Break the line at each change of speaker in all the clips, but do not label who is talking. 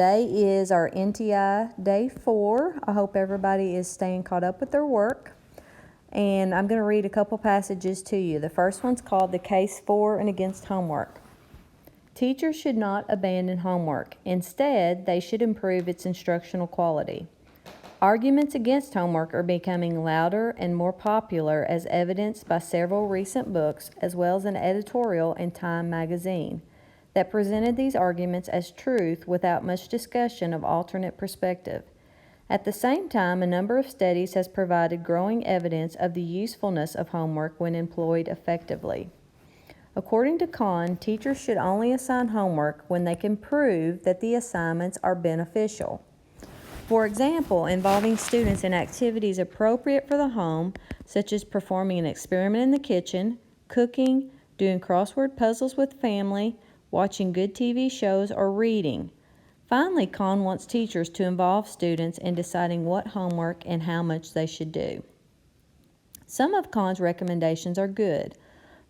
Today is our NTI Day 4. I hope everybody is staying caught up with their work. And I'm going to read a couple passages to you. The first one's called The Case For and Against Homework. Teachers should not abandon homework. Instead, they should improve its instructional quality. Arguments against homework are becoming louder and more popular, as evidenced by several recent books, as well as an editorial in Time magazine that presented these arguments as truth without much discussion of alternate perspective. At the same time, a number of studies has provided growing evidence of the usefulness of homework when employed effectively. According to Kahn, teachers should only assign homework when they can prove that the assignments are beneficial. For example, involving students in activities appropriate for the home, such as performing an experiment in the kitchen, cooking, doing crossword puzzles with family, watching good TV shows, or reading. Finally, Kahn wants teachers to involve students in deciding what homework and how much they should do. Some of Kahn's recommendations are good.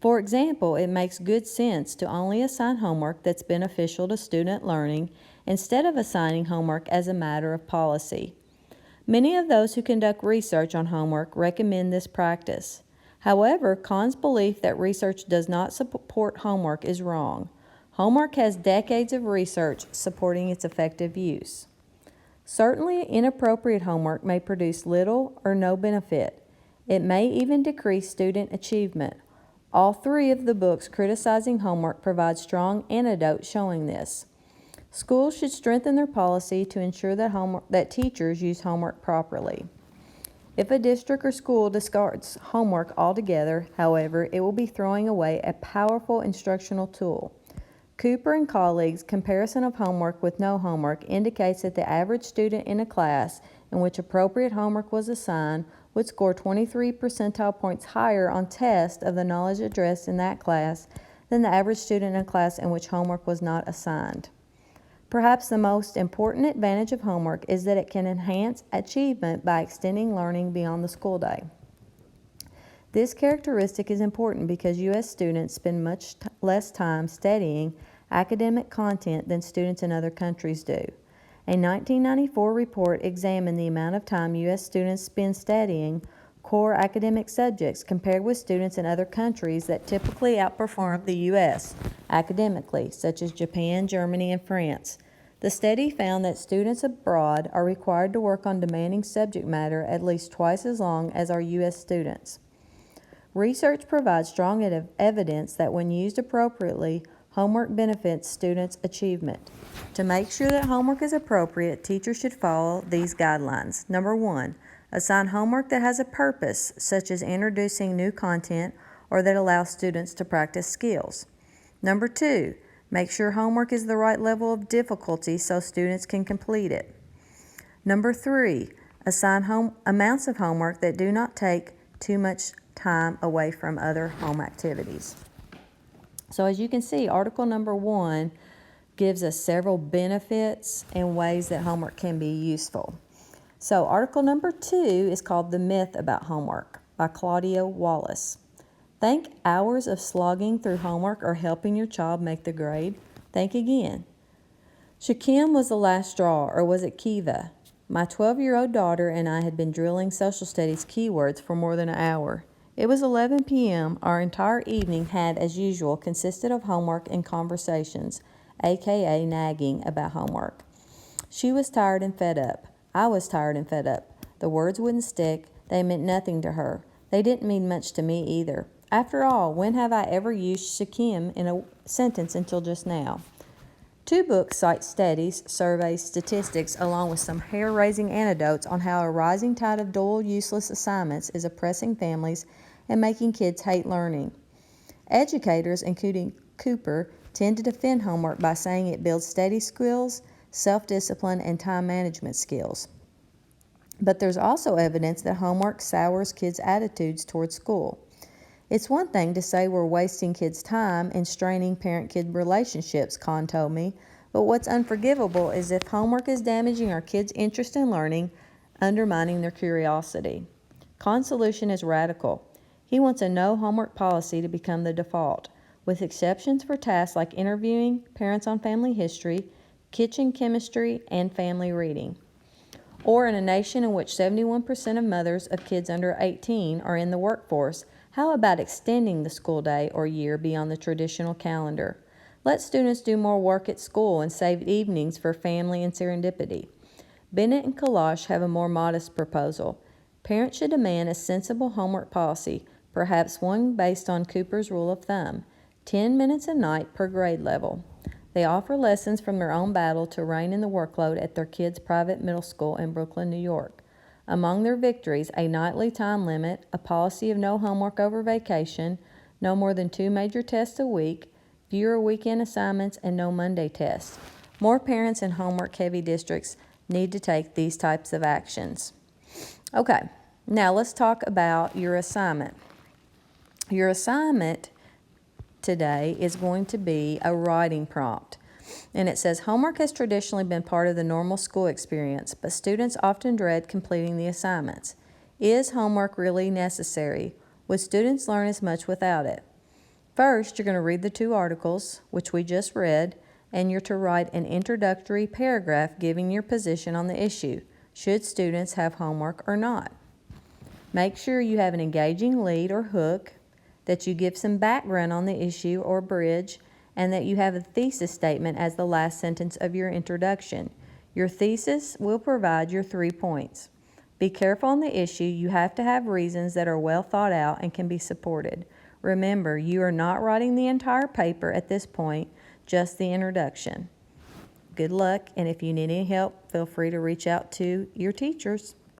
For example, it makes good sense to only assign homework that's beneficial to student learning instead of assigning homework as a matter of policy. Many of those who conduct research on homework recommend this practice. However, Kahn's belief that research does not support homework is wrong. Homework has decades of research supporting its effective use. Certainly, inappropriate homework may produce little or no benefit. It may even decrease student achievement. All three of the books criticizing homework provide strong anecdotes showing this. Schools should strengthen their policy to ensure that teachers use homework properly. If a district or school discards homework altogether, however, it will be throwing away a powerful instructional tool. Cooper and colleagues' comparison of homework with no homework indicates that the average student in a class in which appropriate homework was assigned would score 23 percentile points higher on tests of the knowledge addressed in that class than the average student in a class in which homework was not assigned. Perhaps the most important advantage of homework is that it can enhance achievement by extending learning beyond the school day. This characteristic is important because U.S. students spend much less time studying academic content than students in other countries do. A 1994 report examined the amount of time U.S. students spend studying core academic subjects compared with students in other countries that typically outperform the U.S. academically, such as Japan, Germany, and France. The study found that students abroad are required to work on demanding subject matter at least twice as long as our U.S. students. Research provides strong evidence that when used appropriately, homework benefits students' achievement. To make sure that homework is appropriate, teachers should follow these guidelines. Number 1, assign homework that has a purpose, such as introducing new content or that allows students to practice skills. Number 2, make sure homework is the right level of difficulty so students can complete it. Number 3, assign amounts of homework that do not take too much time away from other home activities. So as you can see, article number 1 gives us several benefits and ways that homework can be useful. So article number 2 is called The Myth About Homework by Claudia Wallace. Think hours of slogging through homework are helping your child make the grade? Think again. Shakim was the last straw, or was it Kiva? My 12-year-old daughter and I had been drilling social studies keywords for more than an hour. It was 11 p.m. Our entire evening had, as usual, consisted of homework and conversations, aka nagging about homework. She was tired and fed up. I was tired and fed up. The words wouldn't stick. They meant nothing to her. They didn't mean much to me either. After all, when have I ever used Shakim in a sentence until just now? 2 books cite studies, surveys, statistics, along with some hair-raising anecdotes on how a rising tide of dull, useless assignments is oppressing families and making kids hate learning. Educators, including Cooper, tend to defend homework by saying it builds study skills, self-discipline, and time management skills. But there's also evidence that homework sours kids' attitudes toward school. It's one thing to say we're wasting kids' time and straining parent-kid relationships, Kahn told me, but what's unforgivable is if homework is damaging our kids' interest in learning, undermining their curiosity. Kahn's solution is radical. He wants a no homework policy to become the default, with exceptions for tasks like interviewing parents on family history, kitchen chemistry, and family reading. Or in a nation in which 71% of mothers of kids under 18 are in the workforce, how about extending the school day or year beyond the traditional calendar? Let students do more work at school and save evenings for family and serendipity. Bennett and Kalash have a more modest proposal. Parents should demand a sensible homework policy, perhaps one based on Cooper's rule of thumb, 10 minutes a night per grade level. They offer lessons from their own battle to rein in the workload at their kids' private middle school in Brooklyn, New York. Among their victories, a nightly time limit, a policy of no homework over vacation, no more than 2 major tests a week, fewer weekend assignments, and no Monday tests. More parents in homework-heavy districts need to take these types of actions. Okay, now let's talk about your assignment. Your assignment today is going to be a writing prompt. And it says, homework has traditionally been part of the normal school experience, but students often dread completing the assignments. Is homework really necessary? Would students learn as much without it? First, you're going to read the 2 articles, which we just read, and you're to write an introductory paragraph giving your position on the issue. Should students have homework or not? Make sure you have an engaging lead or hook, that you give some background on the issue or bridge, and that you have a thesis statement as the last sentence of your introduction. Your thesis will provide your 3 points. Be careful on the issue. You have to have reasons that are well thought out and can be supported. Remember, you are not writing the entire paper at this point, just the introduction. Good luck, and if you need any help, feel free to reach out to your teachers.